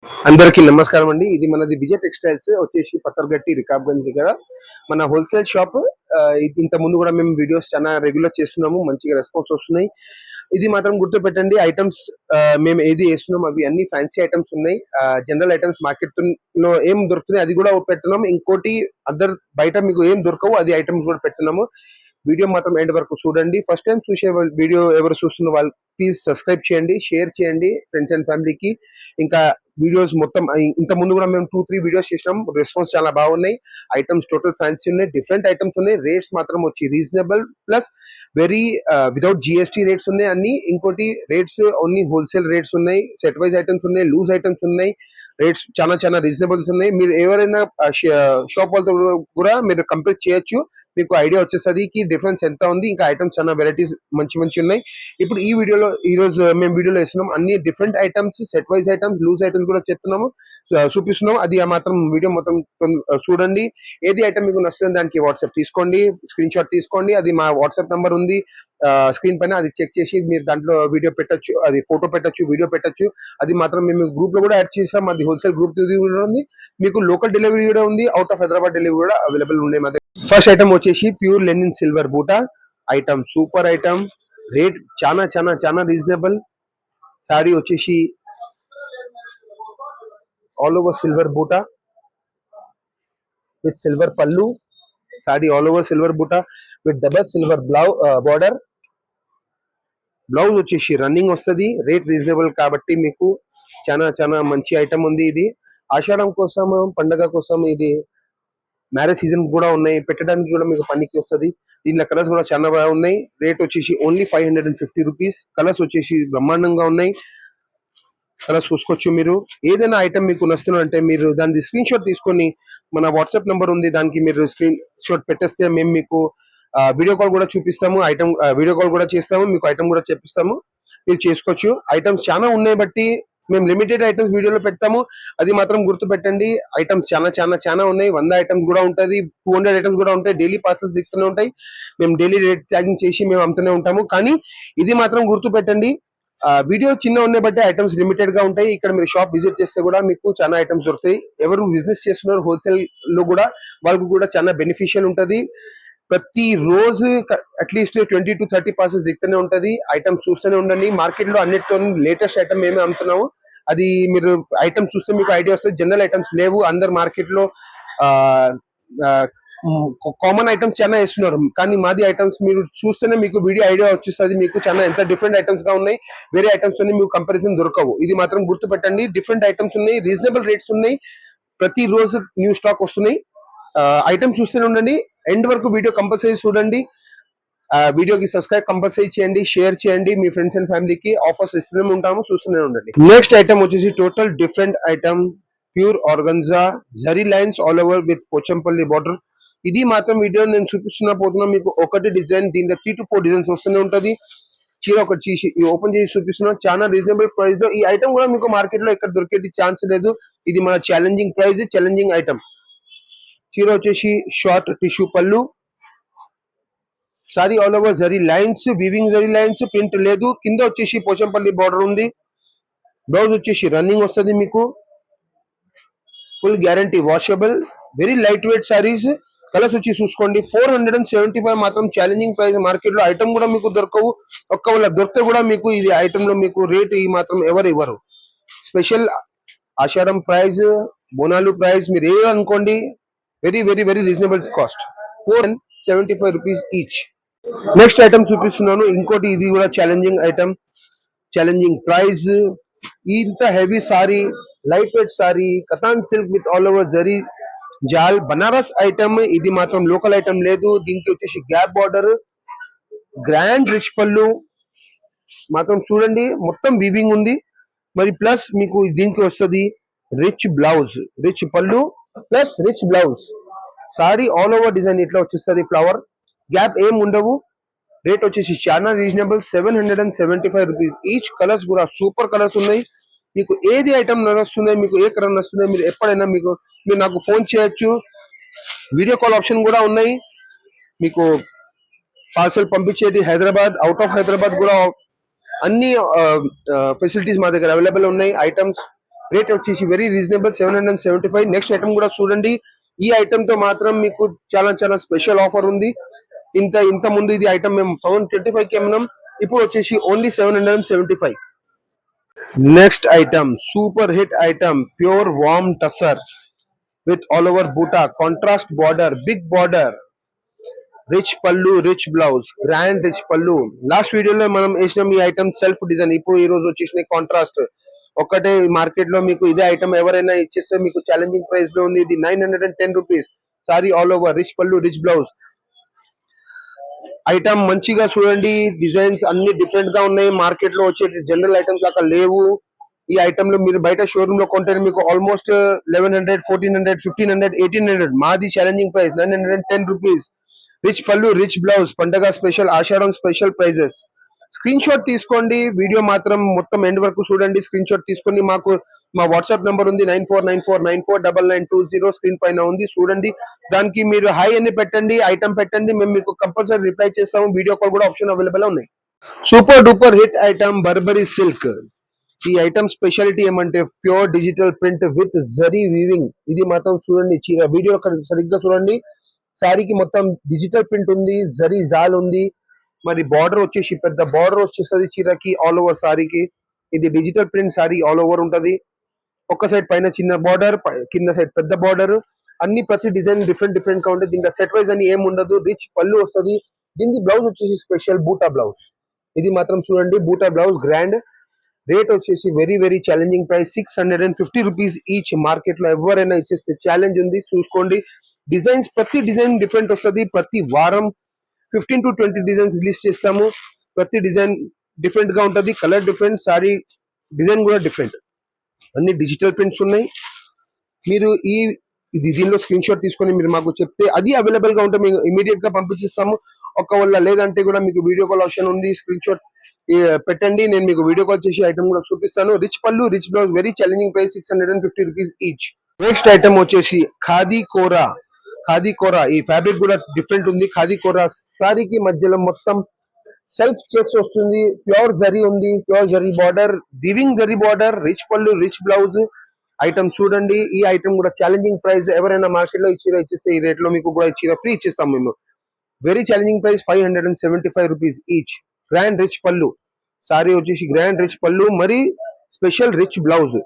అందరికీ నమస్కారం అండి. ఇది మనది విజయ్ టెక్స్టైల్స్ వచ్చేసి పత్తర్గట్టి రికాబ్గంజ్ దగ్గర మన హోల్సేల్ షాప్. ఇది ఇంత ముందు కూడా మేము వీడియోస్ చాలా రెగ్యులర్ చేస్తున్నాము, మంచిగా రెస్పాన్స్ వస్తున్నాయి. ఇది మాత్రం గుర్తుపెట్టండి, ఐటమ్స్ మేము ఏది వేస్తున్నాం అవి అన్ని ఫ్యాన్సీ ఐటమ్స్ ఉన్నాయి. జనరల్ ఐటమ్స్ మార్కెట్ లో ఏం దొరుకుతున్నాయి అది కూడా పెడుతున్నాం. ఇంకోటి అదర్ బయట మీకు ఏం దొరకవు అది ఐటమ్స్ కూడా పెడుతున్నాము. వీడియో మాత్రం ఎండ్ వరకు చూడండి. ఫస్ట్ టైం చూసే వీడియో ఎవరు చూస్తున్న వాళ్ళు ప్లీజ్ సబ్స్క్రైబ్ చేయండి, షేర్ చేయండి ఫ్రెండ్స్ అండ్ ఫ్యామిలీకి. ఇంకా వీడియోస్ మొత్తం ఇంత ముందు కూడా మేము 2-3 వీడియోస్ చేసినాం, రెస్పాన్స్ చాలా బాగున్నాయి. ఐటమ్స్ టోటల్ ఫ్యాన్సీ ఉన్నాయి, డిఫరెంట్ ఐటమ్స్ ఉన్నాయి. రేట్స్ మాత్రం వచ్చి reasonable plus very without GST rates ఉన్నాయి అన్ని. ఇంకోటి రేట్స్ ఓన్లీ హోల్సేల్ రేట్స్ ఉన్నాయి, సెట్ వైజ్ ఐటమ్స్ ఉన్నాయి, లూజ్ ఐటమ్స్ ఉన్నాయి. రేట్స్ చాలా చాలా రీజనబుల్స్ ఉన్నాయి. మీరు ఎవరైనా షాప్ వాళ్ళతో కూడా మీరు కంపేర్ చేయొచ్చు, మీకు ఐడియా వచ్చేసరికి డిఫరెన్స్ ఎంత ఉంది. ఇంకా ఐటమ్స్ చాలా వెరైటీస్ మంచి మంచి ఉన్నాయి. ఇప్పుడు ఈ వీడియోలో ఈ రోజు మేము వీడియోలో ఇస్తున్నాం అన్ని different items, set wise items, loose items కూడా చెప్తున్నాము, చూపిస్తున్నాము. అది మాత్రం వీడియో మొత్తం చూడండి. ఏది ఐటమ్ మీకు నచ్చుతుంది దానికి వాట్సాప్ తీసుకోండి, స్క్రీన్ షాట్ తీసుకోండి. అది మా వాట్సాప్ నంబర్ ఉంది స్క్రీన్ పైన, అది చెక్ చేసి మీరు దాంట్లో వీడియో పెట్టొచ్చు, అది ఫోటో పెట్టొచ్చు, వీడియో పెట్టొచ్చు. అది మాత్రం మేము గ్రూప్ లో కూడా యాడ్ చేస్తాం. అది హోల్సేల్ గ్రూప్ కూడా ఉంది. మీకు లోకల్ డెలివరీ కూడా ఉంది, అవుట్ ఆఫ్ హైదరాబాద్ డెలివరీ కూడా అవైలబుల్ ఉండే మా దగ్గర. ఫస్ట్ ఐటమ్ వచ్చేసి ప్యూర్ లెనిన్ సిల్వర్ బూటా ఐటమ్, సూపర్ ఐటమ్. రేట్ చాలా చాలా చాలా రీజనబుల్. సారీ వచ్చేసి ఆల్ ఓవర్ సిల్వర్ బూటా విత్ సిల్వర్ పల్లు. సారీ ఆల్ ఓవర్ సిల్వర్ బూటా with double silver border. Blouse వచ్చేసి రన్నింగ్ వస్తుంది. రేట్ రీజనబుల్ కాబట్టి మీకు చాలా చాలా మంచి ఐటమ్ ఉంది. ఇది ఆషాఢం కోసం, పండగ కోసం, ఇది మ్యారేజ్ సీజన్ కూడా ఉన్నాయి, పెట్టడానికి కూడా మీకు పనికి వస్తుంది. దీనిలో కలర్స్ కూడా చాలా బాగున్నాయి. రేట్ వచ్చేసి ఓన్లీ 550 రూపీస్. కలర్స్ వచ్చేసి బ్రహ్మాండంగా ఉన్నాయి, కలర్స్ చూసుకోవచ్చు. మీరు ఏదైనా ఐటమ్ మీకు నచ్చుతుందంటే మీరు దాని స్క్రీన్ షాట్ తీసుకొని మన వాట్సాప్ నంబర్ ఉంది దానికి మీరు స్క్రీన్ షాట్ పెట్టేస్తే మేము మీకు వీడియో కాల్ కూడా చూపిస్తాము, ఐటమ్ వీడియో కాల్ కూడా చేస్తాము, మీకు ఐటమ్ కూడా చెప్పిస్తాము, మీరు చేసుకోవచ్చు. ఐటమ్స్ చాలా ఉన్నాయి బట్టి మేము లిమిటెడ్ ఐటమ్స్ వీడియోలో పెడతాము, అది మాత్రం గుర్తు పెట్టండి. ఐటమ్స్ చాలా చాలా చాలా ఉన్నాయి. 100 ఐటమ్స్ కూడా ఉంటుంది, 200 ఐటమ్స్ కూడా ఉంటాయి. డైలీ పార్సల్స్ దిగుతూనే ఉంటాయి. మేము డైలీ రేట్ ట్యాగింగ్ చేసి మేము అమ్ముతూనే ఉంటాము. కానీ ఇది మాత్రం గుర్తు పెట్టండి, వీడియో చిన్న ఉన్నాయి బట్టి ఐటమ్స్ లిమిటెడ్ గా ఉంటాయి. ఇక్కడ మీరు షాప్ విజిట్ చేస్తే కూడా మీకు చాలా ఐటమ్స్ దొరుకుతాయి. ఎవరు బిజినెస్ చేస్తున్నారు హోల్సేల్ లో కూడా వాళ్ళకు కూడా చాలా బెనిఫిషియల్ ఉంటది. ప్రతి రోజు అట్లీస్ట్ 20 to 30 పార్సెల్స్ దిగుతూనే ఉంటది. ఐటమ్స్ చూస్తూనే ఉండండి. మార్కెట్ లో అన్నిటితో లేటెస్ట్ ఐటమ్ ఏమే అమ్ముతున్నాము, అది మీరు ఐటమ్స్ చూస్తే మీకు ఐడియా వస్తుంది. జనరల్ ఐటమ్స్ లేవు, అందరు మార్కెట్ లో కామన్ ఐటమ్స్ చాలా వేస్తున్నారు. కానీ మాది ఐటమ్స్ మీరు చూస్తేనే మీకు వీడియో ఐడియా వచ్చేస్తుంది, మీకు చాలా ఎంత డిఫరెంట్ ఐటమ్స్ గా ఉన్నాయి. వేరే ఐటమ్స్ తో మీకు కంపారిజన్ దొరకవు. ఇది మాత్రం గుర్తుపెట్టండి, డిఫరెంట్ ఐటమ్స్ ఉన్నాయి, రీజనబుల్ రేట్స్ ఉన్నాయి, ప్రతి రోజు న్యూ స్టాక్ వస్తున్నాయి. ఐటమ్స్ చూస్తూనే ఉండండి, ఎండ్ వరకు వీడియో కంపల్సరీ చూడండి. వీడియోకి సబ్స్క్రైబ్ కంపల్సరీ చేయండి, షేర్ చేయండి మీ ఫ్రెండ్స్ అండ్ ఫ్యామిలీకి. ఆఫర్స్ ఇస్తూనే ఉంటాము, చూస్తూనే ఉండండి. నెక్స్ట్ ఐటమ్ వచ్చేసి total different item, pure organza జరీ lines all over with Pochampally border. ఇది మాత్రం వీడియో నేను చూపిస్తున్నా పోతున్నా మీకు ఒకటి డిజైన్, దీంట్లో 3 to 4 డిజైన్స్ వస్తూనే ఉంటది. చీర ఒకటి చేసి ఓపెన్ చేసి చూపిస్తున్నా, చాలా రీజనబుల్ ప్రైస్ లో. ఈ ఐటమ్ కూడా మీకు మార్కెట్ లో ఎక్కడ దొరికే ఛాన్స్ లేదు. ఇది మన ఛాలెంజింగ్ ప్రైస్, ఛాలెంజింగ్ ఐటమ్. చీర వచ్చేసి షార్ట్ టిష్యూ పళ్ళు. Sari all over zari lines, weaving zari lines, print లేదు. కింద వచ్చేసి పోచంపల్లి బార్డర్ ఉంది. బ్లౌజ్ వచ్చేసి రన్నింగ్ వస్తుంది మీకు, full guarantee washable, very light weight saris. Colours వచ్చి చూసుకోండి. 475 మాత్రం ఛాలెంజింగ్ ప్రైస్. మార్కెట్ లో ఐటమ్ కూడా మీకు దొరకవు, ఒక్కవేళ దొరికితే కూడా మీకు ఇది ఐటమ్ లో మీకు రేట్ ఈ మాత్రం ఎవరు ఇవ్వరు. Special Ashadham price, Bonalu price, మీరు ఏ అనుకోండి, very very very reasonable cost, 475 rupees each. Next item చూపిస్తున్నాను, ఇంకోటి ఇది కూడా ఛాలెంజింగ్ ఐటమ్, ఛాలెంజింగ్ ప్రైస్. ఇంత heavy sorry, light weight sorry, Katan silk with all over zari jaal, Banaras item. ఇది మాత్రం లోకల్ ఐటమ్ లేదు. దీనికి వచ్చేసి గ్యాప్ బార్డర్, గ్రాండ్ రిచ్ పళ్ళు మాత్రం చూడండి, మొత్తం వీవింగ్ ఉంది. మరి ప్లస్ మీకు దీనికి వస్తుంది రిచ్ బ్లౌజ్, రిచ్ పళ్ళు plus rich blouse. Sorry all over design ఇట్లా వచ్చేస్తుంది, ఫ్లవర్ గ్యాప్ ఏం ఉండవు. రేట్ వచ్చేసి చాలా రీజనబుల్, 775 రూపీస్ ఈచ్. కలర్స్ కూడా సూపర్ కలర్స్ ఉన్నాయి. మీకు ఏది ఐటమ్ నడుస్తుంది, మీకు ఏ కలర్ నడుస్తుంది, మీరు ఎప్పుడైనా మీరు నాకు ఫోన్ చేయొచ్చు. వీడియో కాల్ ఆప్షన్ కూడా ఉన్నాయి. మీకు పార్సల్ పంపించేది హైదరాబాద్, అవుట్ ఆఫ్ హైదరాబాద్ కూడా అన్ని ఫెసిలిటీస్ మా దగ్గర అవైలబుల్ ఉన్నాయి. ఐటమ్స్ రేట్ వచ్చేసి వెరీ రీజనబుల్ 775. నెక్స్ట్ ఐటమ్ కూడా చూడండి. ఈ ఐటమ్ తో మాత్రం మీకు చాలా చాలా స్పెషల్ ఆఫర్ ఉంది. ఇంత ముందు ఇది ఐటమ్ మేము 1025 కి అమ్మినాం, ఇప్పుడు వచ్చేసి only 775. Next item super hit item pure warm tussar with all over buta, contrast border, big border, rich pallu, rich blouse, grand rich pallu. Last వీడియోలో మనం వేసినాం ఈ ఐటమ్ సెల్ఫ్ డిజైన్. ఇప్పుడు ఈ రోజు వచ్చేసిన కాంట్రాస్ట్ ఒక్కటే మార్కెట్ లో మీకు ఇదే ఐటమ్ ఎవరైనా ఇచ్చేస్తే మీకు ఛాలెంజింగ్ ప్రైస్ లో ఉంది. ఇది 910 rupees. Sorry all over rich పల్లు, రిచ్ బ్లౌజ్. ఐటమ్ మంచిగా చూడండి, డిజైన్స్ అన్ని డిఫరెంట్ గా ఉన్నాయి. మార్కెట్ లో వచ్చే జనరల్ ఐటమ్స్ లాగా లేవు. ఈ ఐటమ్ లో మీరు బయట షోరూమ్ లో కొంటే మీకు ఆల్మోస్ట్ 1100, 1400, 1500, 1800. మాది ఛాలెంజింగ్ ప్రైస్ 910 రూపీస్. రిచ్ పల్లు, రిచ్ బ్లౌజ్, పండగ స్పెషల్, ఆషాఢం స్పెషల్ ప్రైజెస్. స్క్రీన్ షాట్ తీసుకోండి, వీడియో మాత్రం మొత్తం ఎండ్ వరకు చూడండి. స్క్రీన్ షాట్ తీసుకొని మాకు మా వాట్సాప్ నంబర్ ఉంది 9494949920 స్క్రీన్ పైన ఉంది, చూడండి. దానికి మీరు హై అని పెట్టండి, ఐటమ్ పెట్టండి, మేము మీకు కంపల్సరీ రిప్లై చేస్తాము. వీడియో కాల్ కూడా ఆప్షన్ అవైలబుల్ ఉన్నాయి. Super duper hit item Burberry silk. ఈ ఐటమ్ స్పెషాలిటీ ఏమంటే pure digital print with zari weaving. ఇది మాత్రం చూడండి, చీర వీడియో సరిగ్గా చూడండి. శారీకి మొత్తం డిజిటల్ ప్రింట్ ఉంది, జరీ జాల్ ఉంది. మరి బార్డర్ వచ్చేసి పెద్ద బార్డర్ వచ్చేస్తుంది చీరకి, ఆల్ ఓవర్ సారీకి. ఇది digital print sari all over ఉంటది. ఒక్క సైడ్ పైన చిన్న బార్డర్, కింద సైడ్ పెద్ద బార్డర్. అన్ని ప్రతి డిజైన్ డిఫరెంట్ డిఫరెంట్ గా ఉంటుంది. దీంట్లో సెట్ వైజ్ అని ఏం ఉండదు. రిచ్ పళ్ళు వస్తుంది. దీనికి బ్లౌజ్ వచ్చేసి స్పెషల్ బూటా బ్లౌజ్. ఇది మాత్రం చూడండి, బూటా బ్లౌజ్ గ్రాండ్. రేట్ వచ్చేసి very very challenging price 650 rupees each. Market లో ఎవరైనా ఇచ్చేస్తే ఛాలెంజ్ ఉంది, చూసుకోండి. డిజైన్స్ ప్రతి డిజైన్ డిఫరెంట్ వస్తుంది. ప్రతి వారం 15 to 20 డిజైన్స్ రిలీజ్ చేస్తాము. ప్రతి డిజైన్ డిఫరెంట్ గా ఉంటది, కలర్ డిఫరెంట్, సారీ డిజైన్ కూడా డిఫరెంట్. అన్ని డిజిటల్ ప్రింట్స్ ఉన్నాయి. మీరు దీనిలో స్క్రీన్ షాట్ తీసుకొని మీరు మాకు చెప్తే అది అవైలబుల్ గా ఉంటే మేము ఇమీడియట్ గా పంపించిస్తాము. ఒకవేళ లేదంటే కూడా మీకు వీడియో కాల్ ఆప్షన్ ఉంది. స్క్రీన్ షాట్ పెట్టండి, నేను మీకు వీడియో కాల్ చేసి ఐటమ్ కూడా చూపిస్తాను. Rich pallu, rich blouse, very challenging price 650 rupees each. Next item వచ్చేసి ఖాదీ కోరా. ఖాదీ కోరా ఈ ఫ్యాబ్రిక్ కూడా డిఫరెంట్ ఉంది. ఖాదీ కోరా సారీకి మధ్యలో మొత్తం సెల్ఫ్ చెక్స్ వస్తుంది. ప్యూర్ జరీ ఉంది, pure zari border, weaving zari border, rich pallu, rich blouse. Item చూడండి. ఈ ఐటమ్ కూడా ఛాలెంజింగ్ ప్రైస్. ఎవరైనా మార్కెట్ లో ఇచ్చేస్తే ఈ రేట్ లో మీకు కూడా ఫ్రీ ఇచ్చేస్తాం మేము. Very challenging price 575 rupees each. Grand rich పళ్ళు సారీ వచ్చేసి గ్రాండ్ రిచ్ పళ్ళు, మరి స్పెషల్ రిచ్ బ్లౌజ్.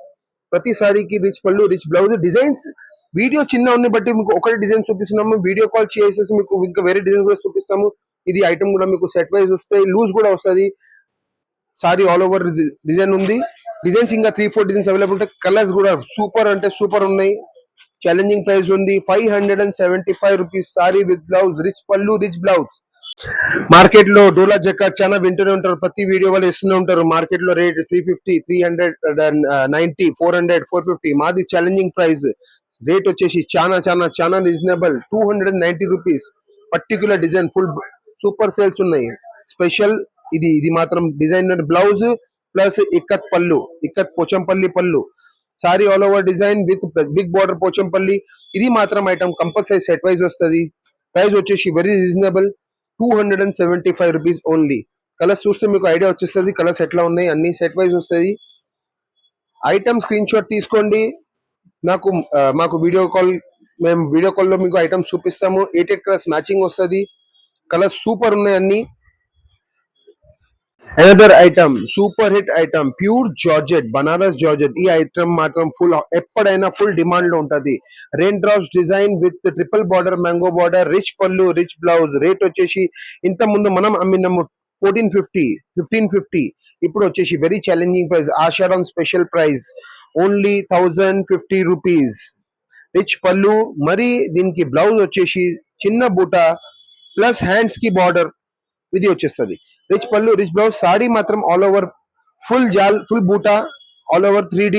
ప్రతి సారీకి rich pallu, rich blouse. Designs video చిన్న ఉన్న బట్టి మీకు ఒకటి డిజైన్ చూపిస్తున్నాము. వీడియో కాల్ చేసేసి మీకు ఇంకా వేరే డిజైన్ కూడా చూపిస్తాము. ఇది ఐటమ్ కూడా మీకు సెట్ వైజ్ వస్తాయి, లూజ్ కూడా వస్తుంది. సారీ ఆల్ ఓవర్ డిజైన్ ఉంది. డిజైన్స్ ఇంకా 3-4 డిజైన్స్ అవైలబుల్ ఉంటాయి. కలర్స్ కూడా సూపర్ అంటే సూపర్ ఉన్నాయి. ఛాలెంజింగ్ ప్రైస్ ఉంది 575 rupees. Sorry with blouse, rich pallu, rich blouse. Market లో డోలా జకాట్ చాలా వింటూనే ఉంటారు, ప్రతి వీడియో వాళ్ళు ఇస్తూనే ఉంటారు. మార్కెట్ లో రేట్ 350, 390, 400, 450. మాది ఛాలెంజింగ్ ప్రైస్. రేట్ వచ్చేసి చాలా చాలా చాలా reasonable 290 rupees. Particular design full super sales ఉన్నాయి. స్పెషల్ ఇది మాత్రం డిజైనర్ బ్లౌజ్ ప్లస్ ఇక్కత్ పళ్ళు, ఇక్కత్ పోచంపల్లి పళ్ళు. Sari all over design with big border Pochampally. ఇది మాత్రం ఐటమ్ కంపల్సరీ సెట్ వైజ్ వస్తుంది. ప్రైస్ వచ్చేసి very reasonable 275 rupees only. Colours చూస్తే మీకు ఐడియా వచ్చేస్తుంది, కలర్స్ ఎట్లా ఉన్నాయి, అన్ని సెట్ వైజ్ వస్తుంది. ఐటమ్ స్క్రీన్ షాట్ తీసుకోండి, మాకు వీడియో కాల్, మేము వీడియో కాల్ లో మీకు ఐటమ్స్ చూపిస్తాము. 8 కలర్స్ మ్యాచింగ్ వస్తుంది. కలర్స్ సూపర్ ఉన్నాయి అన్ని. Another item super hit item pure georgette, Banaras georgette. ఈ ఐటమ్ మాత్రం ఫుల్ ఎప్పుడైనా ఫుల్ డిమాండ్ లో ఉంటది. Rain drops design with triple border, mango border, rich pallu, rich blouse. Rate వచ్చేసి ఇంత ముందు మనం అమ్మినాము 1450, 1550. ఇప్పుడు వచ్చేసి very challenging price, Ashadham special price only 1050 rupees. Rich pallu, మరి దీనికి బ్లౌజ్ వచ్చేసి చిన్న బూట ప్లస్ హ్యాండ్స్ కి బార్డర్ ఇది వచ్చేస్తుంది. Rich pallu, rich blouse. Sari మాత్రం all over full jaal, full buta, all over 3D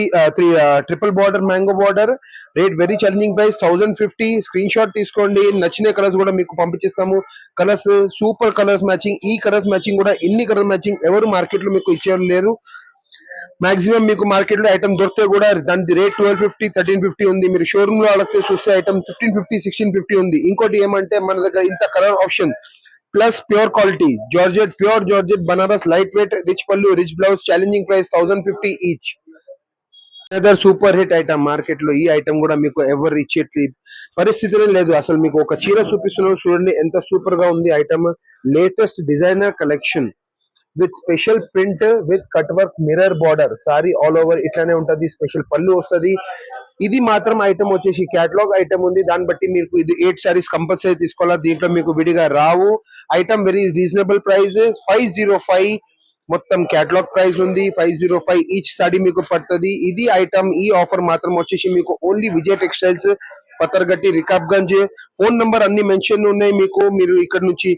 triple border, mango border. Rate very challenging price 1050. Screen shot తీసుకోండి, నచ్చిన కలర్స్ కూడా మీకు పంపించేస్తాము. Colours super colours matching. ఈ కలర్స్ మ్యాచింగ్ కూడా ఇన్ని కలర్ మ్యాచింగ్ ఎవరు మార్కెట్ లో మీకు ఇచ్చేవారు లేరు. మాక్సిమం మీకు మార్కెట్ లో ఐటమ్ దొరికితే కూడా దాని రేట్ 1250, 1350 ఉంది. మీరు షోరూమ్ లో అడిగితే చూస్తే ఐటమ్ 1550, 1650 ఉంది. ఇంకోటి ఏమంటే మన దగ్గర ఇంత colour option plus pure quality georgette, pure georgette Banaras, light weight, rich pallu, rich blouse. Challenging price 1050 each. Other super hit item market లో. ఈ ఐటమ్ కూడా మీకు ఎవరు ఇచ్చేట్లి పరిస్థితినే లేదు. అసలు మీకు ఒక చీర చూపిస్తున్నాం చూడండి, ఎంత సూపర్ గా ఉంది item. Latest designer collection with special print with cut work mirror border. Sorry all over ఇట్లానే ఉంటది. స్పెషల్ పళ్ళు వస్తది. ఇది మాత్రం ఐటమ్ వచ్చేసి క్యాటలాగ్ ఐటమ్ ఉంది. దాన్ని బట్టి మీకు ఇది 8 సారీస్ కంపల్సరీ తీసుకోవాలా. దీంట్లో మీకు విడిగా రావు. Item very reasonable price 505. మొత్తం క్యాటలాగ్ ప్రైస్ ఉంది. 505 ఈచ్ సారీ మీకు పడుతుంది. ఇది ఐటమ్. ఈ ఆఫర్ మాత్రం వచ్చేసి మీకు only Vijay textiles, Pathargatti, Rikabganj. Phone number అన్ని మెన్షన్ ఉన్నాయి మీకు. మీరు ఇక్కడ నుంచి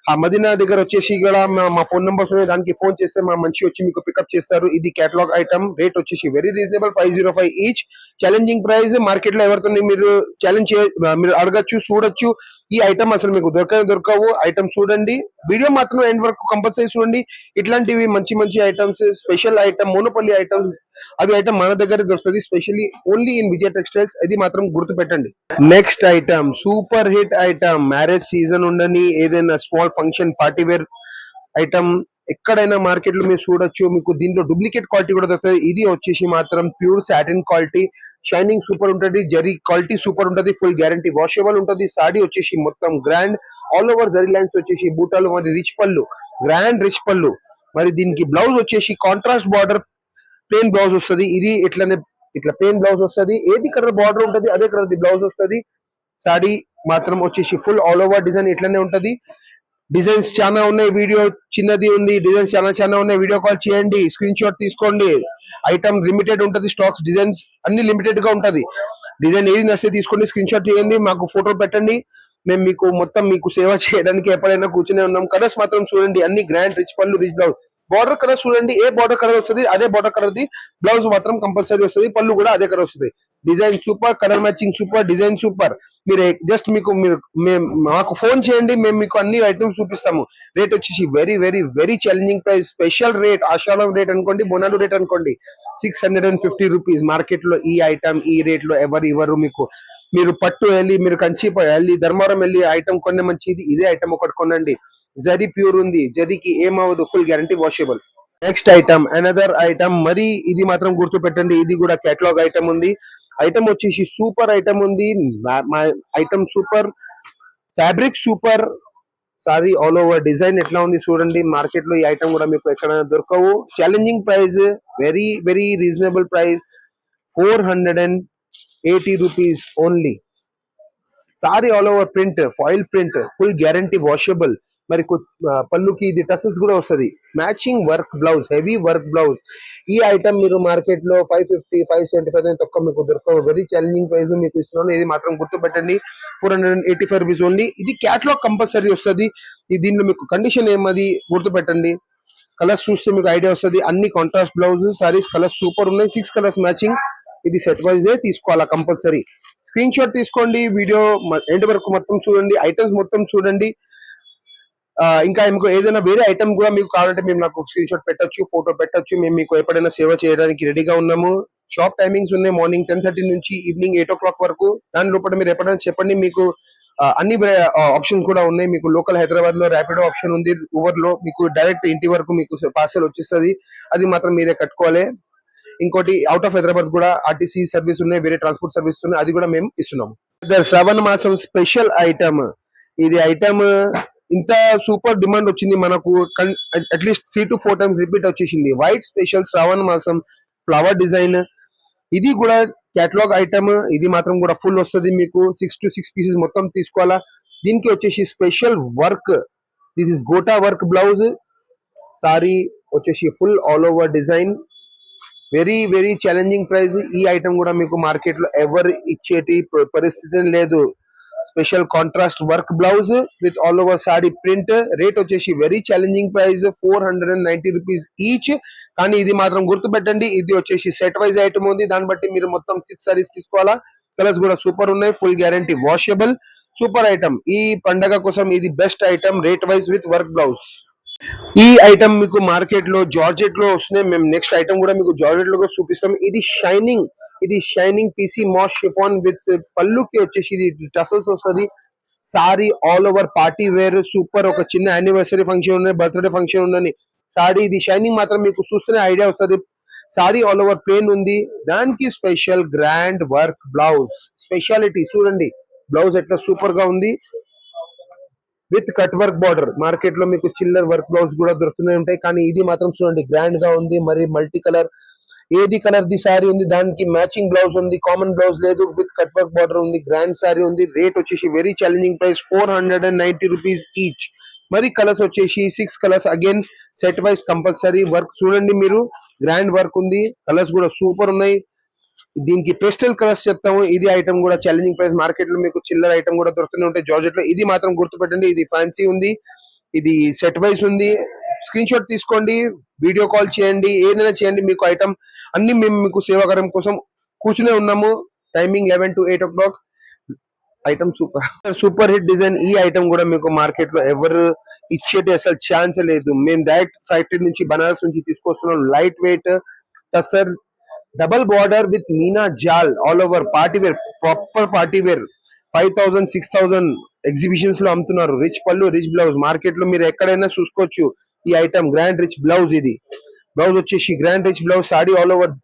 ఆ మదీనా దగ్గర వచ్చేసి ఇక్కడ మా ఫోన్ నంబర్స్ ఉన్నాయి. దానికి ఫోన్ చేస్తే మా మనిషి వచ్చి మీకు పికప్ చేస్తారు. ఇది కేటలాగ్ ఐటమ్. రేట్ వచ్చేసి very reasonable 505 each. Challenging price. Market లో ఎవరితో మీరు ఛాలెంజ్ మీరు అడగచ్చు, చూడొచ్చు. ఈ ఐటమ్ అసలు మీకు దొరకవు. ఐటమ్ చూడండి, వీడియో మాత్రం ఎండ్ వరకు కంపల్సరీ చూడండి. ఇట్లాంటివి మంచి మంచి ఐటమ్స్, స్పెషల్ ఐటమ్, మోనోపల్లి ఐటమ్స్, అవి ఐటమ్ మన దగ్గర దొరుకుతుంది. Specially only in Vijay textiles. ఇది మాత్రం గుర్తు పెట్టండి. Next item super hit item. Marriage season ఉండని, ఏదైనా small function, party wear item ఎక్కడైనా మార్కెట్ లో మీరు చూడొచ్చు. మీకు దీంట్లో డూప్లికేట్ క్వాలిటీ కూడా దొరుకుతుంది. ఇది వచ్చేసి మాత్రం pure satin quality. Shining super ఉంటది. జరీ క్వాలిటీ సూపర్ ఉంటది. ఫుల్ గ్యారంటీ వాషబుల్ ఉంటది. సాడీ వచ్చేసి మొత్తం grand all over zari lines వచ్చేసి బూటాలు, మరి రిచ్ పళ్ళు, గ్రాండ్ రిచ్ పళ్ళు. మరి దీనికి బ్లౌజ్ వచ్చేసి కాంట్రాస్ట్ బార్డర్ ప్లెయిన్ బ్లౌజ్ వస్తుంది. ఇది ఇట్లానే ఇట్లా ప్లెయిన్ బ్లౌజ్ వస్తుంది. ఏది కలర్ బార్డర్ ఉంటది అదే కలర్ ది బ్లౌజ్ వస్తుంది. సాడీ మాత్రం వచ్చేసి ఫుల్ ఆల్ ఓవర్ డిజైన్ ఇట్లానే ఉంటది. డిజైన్స్ చాలా ఉన్నాయి. వీడియో చిన్నది ఉంది, డిజైన్స్ చాలా ఉన్నాయి. వీడియో కాల్ చేయండి, స్క్రీన్ షాట్ తీసుకోండి. ఐటమ్ లిమిటెడ్ ఉంటది. స్టాక్స్ డిజైన్స్ అన్ని లిమిటెడ్ గా ఉంటది. డిజైన్ ఏది నచ్చితే తీసుకోండి, స్క్రీన్ షాట్ చేయండి, మాకు ఫోటో పెట్టండి. మేము మీకు మొత్తం మీకు సేవ చేయడానికి ఎప్పుడైనా కూర్చునే ఉన్నాం. కలర్స్ మాత్రం చూడండి, అన్ని grand rich pallu, rich blouse. Border colour చూడండి, ఏ బార్డర్ కలర్ వస్తుంది అదే బార్డర్ కలర్ ది బ్లౌజ్ మాత్రం కంపల్సరీ వస్తుంది. పళ్ళు కూడా అదే కలర్ వస్తుంది. Design super, colour matching super, design super. మీరు జస్ట్ మీకు మీరు మాకు ఫోన్ చేయండి, మేము మీకు అన్ని ఐటమ్స్ చూపిస్తాము. రేట్ వచ్చేసి very very very challenging price. Special rate, Ashadham rate అనుకోండి, బోనాలు రేట్ అనుకోండి. 650 రూపీస్. మార్కెట్ లో ఈ ఐటమ్ ఈ రేట్ లో ఎవరు మీకు. మీరు పట్టు వెళ్ళి, మీరు కంచి వెళ్ళి, ధర్మవరం వెళ్ళి ఐటమ్ కొనే మంచిది. ఇదే ఐటమ్ ఒకటి కొనండి. జరీ ప్యూర్ ఉంది, జరీకి ఏమవ్వదు, full guarantee washable. Next item another item. మరి ఇది మాత్రం గుర్తు పెట్టండి, ఇది కూడా కేటలాగ్ ఐటమ్ ఉంది. ఐటమ్ వచ్చేసి సూపర్ ఐటమ్ ఉంది. Item super, fabric super. Sari all over design ఎట్లా ఉంది చూడండి. మార్కెట్ లో ఈ ఐటమ్ కూడా మీకు ఎక్కడ దొరకవు. Challenging price, very very reasonable price 480 rupees only. Sorry all over print, foil print, full guarantee washable. మరి పళ్ళుకి ఇది టసెస్ కూడా వస్తుంది. Matching work blouse, heavy work blouse. ఈ ఐటమ్ మీరు మార్కెట్ లో 550, 575 తక్కువ మీకు దొరకవు. వెరీ ఛాలెంజింగ్ ప్రైస్ మీకు ఇస్తున్నాను. ఇది మాత్రం గుర్తు పెట్టండి, 485 రూపీస్ ఓన్లీ. ఇది క్యాటలాగ్ కంపల్సరీ వస్తుంది. దీనిలో మీకు కండిషన్ ఏమది గుర్తు పెట్టండి. కలర్స్ చూస్తే మీకు ఐడియా వస్తుంది. అన్ని contrast blouse saris, colours super ఉన్నాయి. 6 కలర్స్ మ్యాచింగ్. ఇది సెట్ వైజ్ తీసుకోవాలా కంపల్సరీ. స్క్రీన్ షాట్ తీసుకోండి, వీడియో ఎండ్ వరకు మొత్తం చూడండి, ఐటమ్స్ మొత్తం చూడండి. ఇంకా మీకు ఏదైనా వేరే ఐటమ్ కూడా మీకు కావాలంటే మేము నాకు స్క్రీన్ షాట్ పెట్టొచ్చు, ఫోటో పెట్టొచ్చు. మేము మీకు ఎప్పుడైనా సేవ చేయడానికి రెడీగా ఉన్నాము. షాప్ టైమింగ్స్ ఉన్నాయి, మార్నింగ్ 10:30 నుంచి ఈవినింగ్ 8 o'clock వరకు. దాని లోపల మీరు ఎప్పుడైనా చెప్పండి. మీకు అన్ని ఆప్షన్స్ కూడా ఉన్నాయి. మీకు లోకల్ హైదరాబాద్ లో ర్యాపిడో ఆప్షన్ ఉంది. ఊబర్ లో మీకు డైరెక్ట్ ఇంటి వరకు మీకు పార్సల్ వచ్చేస్తుంది. అది మాత్రం మీరే కట్టుకోవాలి. ఇంకోటి అవుట్ ఆఫ్ హైదరాబాద్ కూడా ఆర్టీసీ సర్వీస్ ఉన్నాయి, వేరే ట్రాన్స్పోర్ట్ సర్వీస్ ఉన్నాయి, అది కూడా మేము ఇస్తున్నాము. శ్రావణ మాసం స్పెషల్ ఐటమ్. ఇది ఐటమ్ ఇంత సూపర్ డిమాండ్ వచ్చింది మనకు. అట్లీస్ట్ 3 to 4 times రిపీట్ వచ్చేసింది. వైట్ స్పెషల్ శ్రావణ మాసం ఫ్లవర్ డిజైన్. ఇది కూడా కేటలాగ్ ఐటమ్. ఇది మాత్రం కూడా ఫుల్ వస్తుంది మీకు. 6 to 6 పీసెస్ మొత్తం తీసుకోవాలా. దీనికి వచ్చేసి special work. This is gota work blouse. Sari వచ్చేసి full all over design. Very very challenging price. ఈ ఐటమ్ కూడా మీకు మార్కెట్ లో ఎవరు ఇచ్చేటి పరిస్థితి లేదు. Special contrast work blouse with all over sari print. Rate వచ్చేసి very challenging price 490 rupees each. కానీ ఇది మాత్రం గుర్తు పెట్టండి, ఇది వచ్చేసి సెట్ వైజ్ ఐటమ్ ఉంది. దాన్ని బట్టి మీరు మొత్తం 6 సారీస్ తీసుకోవాలా. కలర్స్ కూడా సూపర్ ఉన్నాయి, full guarantee washable. Super item. ఈ పండగ కోసం ఇది best item, rate wise with work blouse. ఈ ఐటమ్ మీకు మార్కెట్ లో జార్జెట్ లో వస్తున్నాయి. మేము నెక్స్ట్ ఐటమ్ కూడా మీకు జార్జెట్ లో కూడా చూపిస్తాం. ఇది షైనింగ్ పీసీ మాస్ షిఫాన్ విత్ పళ్ళుకి వచ్చేసి ఇది టసల్స్ వస్తుంది. Sari all over party wear super. ఒక చిన్న యానివర్సరీ ఫంక్షన్ ఉన్నాయి, బర్త్డే ఫంక్షన్ ఉందని సారీ. ఇది షైనింగ్ మాత్రం మీకు చూస్తేనే ఐడియా వస్తుంది. సారీ ఆల్ ఓవర్ ప్లేన్ ఉంది, దానికి special grand work blouse speciality చూడండి. బ్లౌజ్ ఎట్లా సూపర్ గా ఉంది with cut work border. Market లో మీకు చిల్లర్ వర్క్ బ్లౌజ్ కూడా దొరుకుతూనే ఉంటాయి, కానీ ఇది మాత్రం చూడండి గ్రాండ్ గా ఉంది. మరి మల్టీ కలర్, ఏది కలర్ ది సారీ ఉంది దానికి మ్యాచింగ్ బ్లౌజ్ ఉంది, కామన్ బ్లౌజ్ లేదు, విత్ కట్ వర్క్ బార్డర్ ఉంది, గ్రాండ్ సారీ ఉంది. రేట్ వచ్చేసి very challenging price 490 rupees each. మరి కలర్స్ వచ్చేసి 6 colours, again set wise compulsory. Work చూడండి మీరు, గ్రాండ్ వర్క్ ఉంది, కలర్స్ కూడా సూపర్ ఉన్నాయి. దీనికి పేస్టల్ కలర్స్ చెప్తాము. ఇది ఐటమ్ కూడా ఛాలెంజింగ్ ప్రైస్. మార్కెట్ లో మీకు చిల్లర్ ఐటమ్ కూడా దొరుకుతూనే ఉంటాయి జార్జెట్ లో. ఇది మాత్రం గుర్తుపెట్టండి, ఇది ఫ్యాన్సీ ఉంది, ఇది సెట్ వైస్ ఉంది. స్క్రీన్ షాట్ తీసుకోండి, వీడియో కాల్ చేయండి, ఏదైనా చేయండి. మీకు ఐటమ్ అన్ని మేము మీకు సేవాకరం కోసం కూర్చునే ఉన్నాము. Timing 11 to 8 o'clock. Item super hit design. ఈ ఐటమ్ కూడా మీకు మార్కెట్ లో ఎవరు ఇచ్చేటి అసలు ఛాన్స్ లేదు. మేము డైరెక్ట్ ఫ్యాక్టరీ నుంచి బనారస్ నుంచి తీసుకొస్తున్నాం. Light weight tussar double border with meena jaal all over party wear, proper party wear. 5,000 6,000 exhibitions లో అమ్ముతున్నారు. Rich pallu, rich blouse. Market లో మీరు ఎక్కడైనా చూసుకోవచ్చు ఈ ఐటమ్. గ్రాండ్ రిచ్ బ్లౌజ్, ఇది బ్లౌజ్ వచ్చేసి grand rich blouse. Sari all over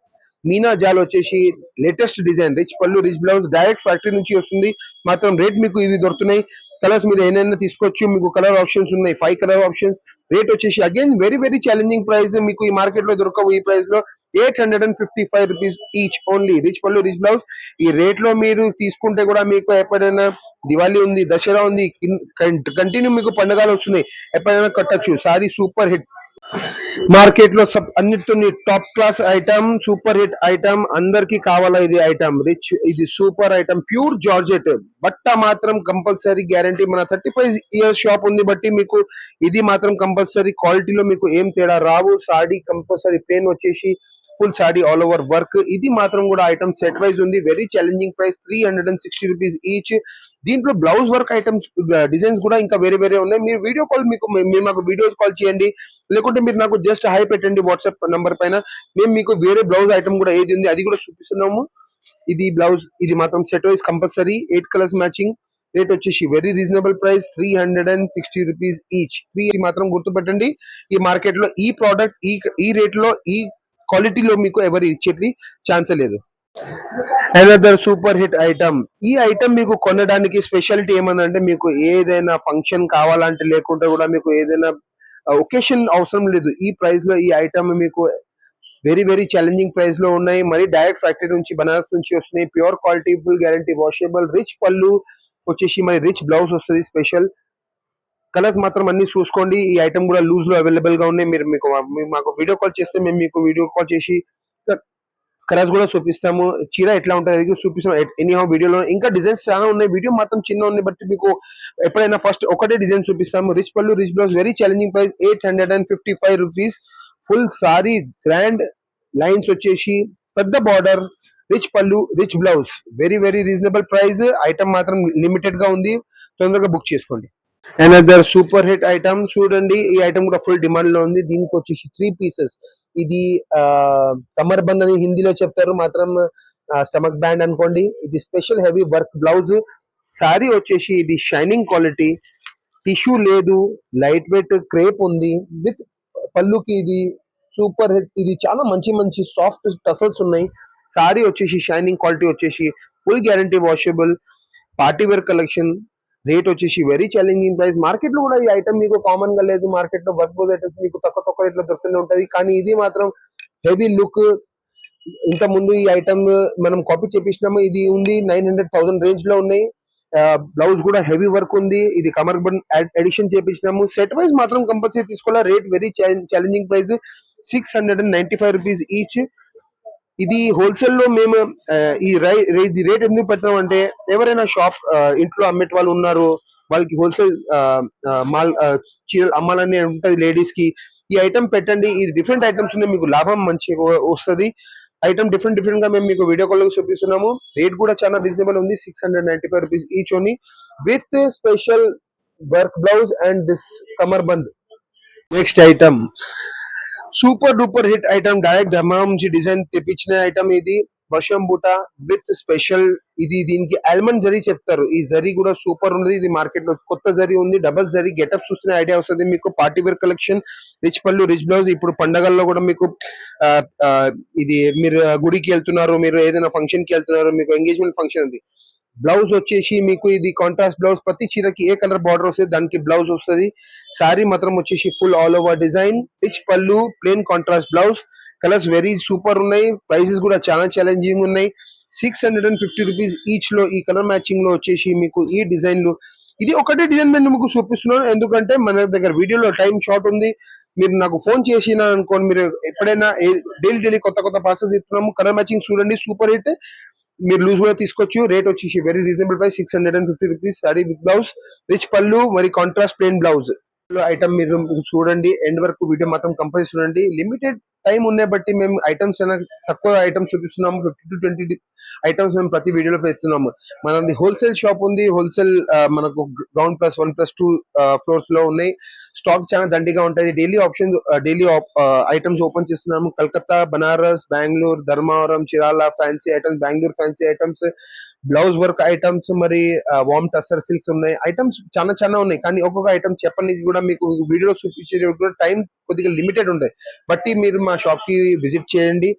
meena jaal వచ్చేసి latest design. Rich pallu, rich blouse, direct factory నుంచి వస్తుంది. మాత్రం రేట్ మీకు ఇవి దొరుకుతున్నాయి. కలర్స్ మీరు ఏదైనా తీసుకోవచ్చు, మీకు కలర్ ఆప్షన్స్ ఉన్నాయి, 5 కలర్ ఆప్షన్స్. రేట్ వచ్చేసి again very very challenging price. మీకు ఈ మార్కెట్ లో దొరకవు ఈ ప్రైస్ లో. 855 rupees each only. Rich pallu, rich blouse. ఈ రేట్ లో మీరు తీసుకుంటే కూడా మీకు ఎప్పుడైనా దివాళీ ఉంది, దసరా ఉంది, కంటిన్యూ మీకు పండుగలు వస్తున్నాయి, ఎప్పుడైనా కట్టచ్చు. Sorry super hit. మార్కెట్ లో అన్నిటితో top class item, super hit item, అందరికి కావాలా ఇది ఐటమ్. రిచ్, ఇది సూపర్ ఐటమ్, ప్యూర్ జార్జెట్. బట్ట మాత్రం కంపల్సరీ గ్యారంటీ. మన 35 ఇయర్స్ షాప్ ఉంది బట్టి మీకు ఇది మాత్రం కంపల్సరీ. క్వాలిటీలో మీకు ఏం తేడా రావు. సాడీ కంపల్సరీ ప్లేన్ వచ్చేసి full saree all over work. ఇది మాత్రం కూడా ఐటమ్ సెట్ వైజ్ ఉంది. Very challenging price 360 rupees each. దీంట్లో బ్లౌజ్ వర్క్ ఐటమ్స్ డిజైన్స్ కూడా ఇంకా వేరే వేరే ఉన్నాయి. మీరు వీడియో కాల్, మీరు మాకు వీడియో కాల్ చేయండి, లేకుంటే మీరు నాకు జస్ట్ హై పెట్టండి వాట్సాప్ నంబర్ పైన. మేము మీకు వేరే బ్లౌజ్ ఐటమ్ కూడా ఏది ఉంది అది కూడా చూపిస్తున్నాము. ఇది బ్లౌజ్, ఇది మాత్రం set wise compulsory 8 colours matching. Rate వచ్చేసి very reasonable price 360 rupees each. మాత్రం గుర్తుపెట్టండి, ఈ మార్కెట్ లో ఈ ప్రోడక్ట్ ఈ రేట్ లో ఈ క్వాలిటీలో మీకు ఎవరు ఇచ్చేది ఛాన్స్ లేదు. Another super hit item. ఈ ఐటమ్ మీకు కొనడానికి స్పెషాలిటీ ఏమందంటే, మీకు ఏదైనా ఫంక్షన్ కావాలంటే, లేకుంటే కూడా మీకు ఏదైనా ఒకేషన్ అవసరం లేదు. ఈ ప్రైస్ లో ఈ ఐటమ్ మీకు వెరీ వెరీ ఛాలెంజింగ్ ప్రైస్ లో ఉన్నాయి. మరి డైరెక్ట్ ఫ్యాక్టరీ నుంచి బనారస్ నుంచి వస్తున్నాయి. Pure quality, full guarantee, washable. Rich పళ్ళు వచ్చేసి మరి రిచ్ బ్లౌజ్ వస్తుంది స్పెషల్. కలర్స్ మాత్రం అన్ని చూసుకోండి. ఈ ఐటమ్ కూడా లూజ్ లో అవైలబుల్ గా ఉన్నాయి. మీరు మాకు వీడియో కాల్ చేస్తే మేము మీకు వీడియో కాల్ చేసి కలర్స్ కూడా చూపిస్తాము. చీర ఎట్లా ఉంటుంది అది చూపిస్తాం. ఎనీహౌ వీడియోలో ఇంకా డిజైన్స్ చాలా ఉన్నాయి. వీడియో మాత్రం చిన్న ఉన్నాయి బట్టి మీకు ఎప్పుడైనా ఫస్ట్ ఒకటే డిజైన్ చూపిస్తాము. Rich pallu, rich blouse, very challenging price 855 rupees. Full sorry grand lines వచ్చేసి పెద్ద border, rich pallu, rich blouse, very very reasonable price. Item మాత్రం లిమిటెడ్ గా ఉంది, తొందరగా బుక్ చేసుకోండి. అనదర్ సూపర్ హిట్ ఐటమ్ చూడండి. ఈ ఐటమ్ కూడా ఫుల్ డిమాండ్ లో ఉంది. దీనికి వచ్చేసి 3 పీసెస్. ఇది కమర్ బంద్ అని హిందీలో చెప్తారు, మాత్రం స్టమక్ బ్యాండ్ అనుకోండి. ఇది special heavy work blouse. Sari వచ్చేసి ఇది షైనింగ్ క్వాలిటీ, టిష్యూ లేదు, లైట్ వెయిట్ క్రేప్ ఉంది. విత్ పళ్ళుకి ఇది సూపర్ హిట్. ఇది చాలా మంచి మంచి సాఫ్ట్ టసల్స్ ఉన్నాయి. సారీ వచ్చేసి షైనింగ్ క్వాలిటీ వచ్చేసి full guarantee, washable, party wear collection. Rate వచ్చేసి వెరీ ఛాలెంజింగ్ ప్రైస్. మార్కెట్ లో కూడా ఈ ఐటమ్ మీకు కామన్ గా లేదు. మార్కెట్ లో వర్క్ బ్లౌజ్ ఐటమ్స్ మీకు తక్కువ రేట్ లో దొరుకుతూనే ఉంటది, కానీ ఇది మాత్రం హెవీ లుక్. ఇంత ముందు ఈ ఐటమ్ మనం కాపీ చేపించినాము. ఇది ఉంది 900,000 రేంజ్ లో ఉన్నాయి. బ్లౌజ్ కూడా హెవీ వర్క్ ఉంది. ఇది కమర్ బండ్ ఎడిషన్ చేపించినాము. సెట్ వైజ్ మాత్రం కంపల్సరీ తీసుకోవాలా. Rate very challenging price 695 rupees each. ఇది హోల్సేల్ లో మేము ఈ రేట్ ఎందుకు పెట్టాం అంటే, ఎవరైనా షాప్ ఇంట్లో అమ్మేట వాళ్ళు ఉన్నారు, వాళ్ళకి హోల్సేల్ మాల్ చీరలు అమ్మాలని ఉంటది లేడీస్ కి. ఈ ఐటమ్ పెట్టండి. ఈ డిఫరెంట్ ఐటమ్స్ ఉన్నాయి, మీకు లాభం మంచిగా వస్తుంది. ఐటమ్ డిఫరెంట్ డిఫరెంట్ గా మేము మీకు వీడియో కాల్ లో చూపిస్తున్నాము. రేట్ కూడా చాలా రీజనబుల్ ఉంది, 695 rupees each only, with special work blouse and this cummerbund. Next item super duper hit item. Direct దమ్మా నుంచి డిజైన్ తెప్పించిన ఐటమ్ ఇది. వర్షం బూట విత్ స్పెషల్. ఇది దీనికి ఆల్మండ్ జరీ చెప్తారు. ఈ జరీ కూడా సూపర్ ఉంది. ఇది మార్కెట్ లో కొత్త జరీ ఉంది. డబల్ జరీ గెటప్ చూస్తున్న ఐడియా వస్తుంది మీకు. Party wear collection, rich pallu, rich blouse. ఇప్పుడు పండగల్లో కూడా మీకు ఆ, ఆ, ఇది మీరు గుడికి వెళ్తున్నారు, మీరు ఏదైనా ఫంక్షన్ కి వెళ్తున్నారు, మీకు ఎంగేజ్మెంట్ ఫంక్షన్ ఉంది. బ్లౌజ్ వచ్చేసి మీకు ఇది కాంట్రాస్ట్ బ్లౌజ్. ప్రతి చీరకి ఏ కలర్ బార్డర్ వస్తుంది దానికి బ్లౌజ్ వస్తుంది. సారీ మాత్రం వచ్చేసి full all over design, rich pallu, plain contrast blouse. Colours very super ఉన్నాయి. ప్రైసెస్ కూడా చాలా ఛాలెంజింగ్ ఉన్నాయి. 650 రూపీస్ ఈచ్ లో ఈ కలర్ మ్యాచింగ్ లో వచ్చేసి మీకు ఈ డిజైన్లు. ఇది ఒకటే డిజైన్ నేను మీకు చూపిస్తున్నాను, ఎందుకంటే మన దగ్గర వీడియోలో టైం షార్ట్ ఉంది. మీరు నాకు ఫోన్ చేసిన అనుకోండి, మీరు ఎప్పుడైనా డైలీ డైలీ కొత్త కొత్త పార్సల్ ఇస్తున్నాము. కలర్ మ్యాచింగ్ చూడండి, సూపర్ హిట్. మీరు లూజ్ కూడా తీసుకోవచ్చు. రేట్ వచ్చేసి very reasonable price, 650 rupees. Sorry with blouse, rich pallu, మరి కాంట్రాస్ట్ ప్లేన్ బ్లౌజ్ ఐటమ్ మీరు చూడండి. ఎండ్ వరకు వీడియో మాత్రం కంపల్సరీ చూడండి. లిమిటెడ్ టైం ఉన్నాయి బట్టి మేము ఐటమ్స్ తక్కువ ఐటమ్స్ చూపిస్తున్నాము. 50 to 20 ఐటమ్స్ మేము ప్రతి వీడియోలో పెడుతున్నాము. మనది హోల్సేల్ షాప్ ఉంది. హోల్సేల్ మనకు గ్రౌండ్ +1 +2 ఫ్లోర్స్ లో ఉన్నాయి. స్టాక్ చాలా దండిగా ఉంటుంది. డైలీ ఐటమ్స్ ఓపెన్ చేస్తున్నాము. Calcutta, Banaras, Bengaluru, Dharmavaram, Chirala fancy items, Bengaluru fancy items, blouse work items, మరి వామ్ టస్సర్ సిల్క్స్ ఉన్నాయి. ఐటమ్స్ చాలా చాలా ఉన్నాయి. కానీ ఒక్కొక్క ఐటమ్ చెప్పడానికి కూడా మీకు వీడియోలో చూపించే టైం కొద్దిగా లిమిటెడ్ ఉంటాయి. బట్టి మీరు మా షాప్ కి విజిట్ చేయండి.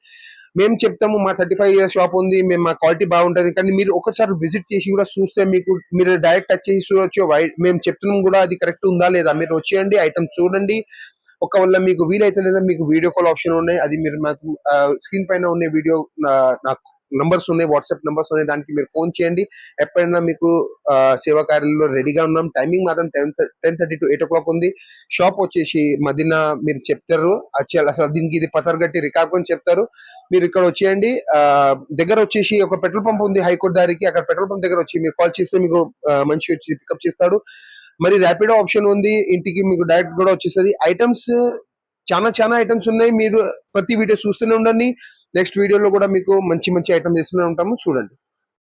మేము చెప్తాము మా 35 years షాప్ ఉంది, మేము మా క్వాలిటీ బాగుంటది. కానీ మీరు ఒకసారి విజిట్ చేసి కూడా చూస్తే మీకు మీరు డైరెక్ట్ టచ్ చేసి చూడొచ్చు. మేము చెప్తున్నాం కూడా అది కరెక్ట్ ఉందా లేదా. మీరు వచ్చేయండి, ఐటమ్ చూడండి. ఒకవేళ మీకు వీలైతే లేదా మీకు వీడియో కాల్ ఆప్షన్ ఉన్నాయి. అది మీరు స్క్రీన్ పైన ఉన్న వీడియో నాకు నంబర్స్ ఉన్నాయి, వాట్సాప్ నంబర్స్ ఉన్నాయి. దానికి మీరు ఫోన్ చేయండి. ఎప్పుడైనా మీకు సేవా కార్యాలయంలో రెడీగా ఉన్నాం. టైమింగ్ మాత్రం 10:30 to 8 o'clock ఉంది. షాప్ వచ్చేసి మదీనా మీరు చెప్తారు. అసలు దీనికి ఇది పతర్గట్టి రికాబ్ అని చెప్తారు. మీరు ఇక్కడ వచ్చేయండి. దగ్గర వచ్చేసి ఒక పెట్రోల్ పంప్ ఉంది హైకోర్ట్ దారికి. అక్కడ పెట్రోల్ పంప్ దగ్గర వచ్చి మీరు కాల్ చేస్తే మీకు మనిషి వచ్చి పికప్ చేస్తాడు. మరి ర్యాపిడో ఆప్షన్ ఉంది. ఇంటికి మీకు డైరెక్ట్ కూడా వచ్చేస్తుంది. ఐటమ్స్ చాలా చాలా ఐటమ్స్ ఉన్నాయి. మీరు ప్రతి వీడియో చూస్తూనే ఉండండి. నెక్స్ట్ వీడియోలో కూడా మీకు మంచి మంచి ఐటమ్స్ చేస్తూనే ఉంటాము, చూడండి.